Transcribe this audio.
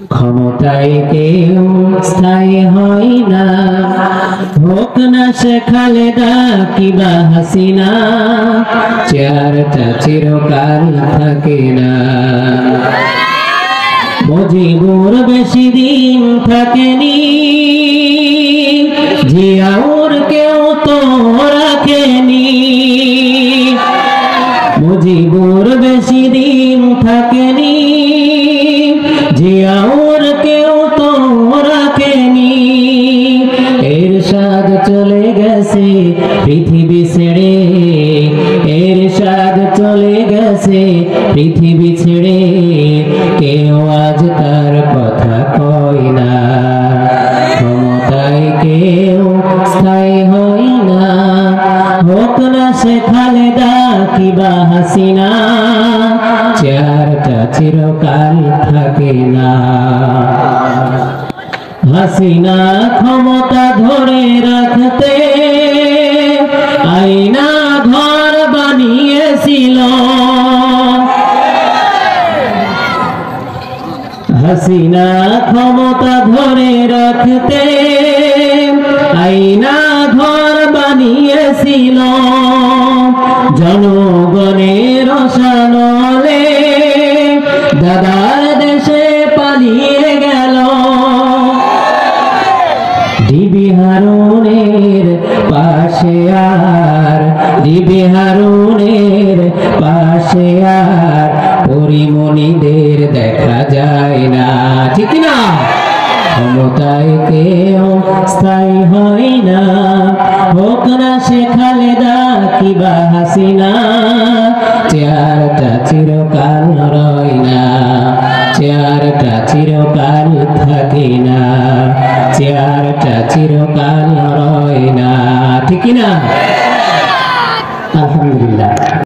ক্ষমতায় কেউ স্থায়ী হয় না, হোক না সে খালেদা কিবা হাসিনা, চেয়ারটা চিরকাল থাকে না। মুজিবুর বেশি দিন থাকেনি, জিয়াউর কেউ তো রাখেনি। মুজিবুর বেশি দিন থাকেনি, জিয়াউর কেউ তো রাখেনি। এরশাদ চলে গেছে পৃথিবী ছেড়ে, এরশাদ চলে গেছে পৃথিবী ছেড়ে, কেউ আজ তার কথা কয় না। ক্ষমতায় কেউ স্থায়ী হয় না, হোক না সে খালেদা কিবা হাসিনা, চেয়ারটা চিরকাল থাকে না। হাসিনা ক্ষমতা ধরে রাখতে আয়না ঘর বানিয়েছিল, হাসিনা ক্ষমতা ধরে রাখতে আয়না ঘর বানিয়েছিল। জনগণের রসানলে দাদার দেশে পালিয়ে গেল। ডিবি হারুনের পাশে আর, ডিবি হারুনের পাশে আর পরিমণিদের দেখা যায় না, ঠিক না? ক্ষমতায় কেউ স্থায়ী হয় না, হোক না সে খালেদা কিবা হাসিনা, চেয়ারটা চিরকাল রয় না, চেয়ারটা চিরকাল থাকে না, চেয়ারটা চিরকাল রয় না, ঠিক না? আলহামদুলিল্লাহ।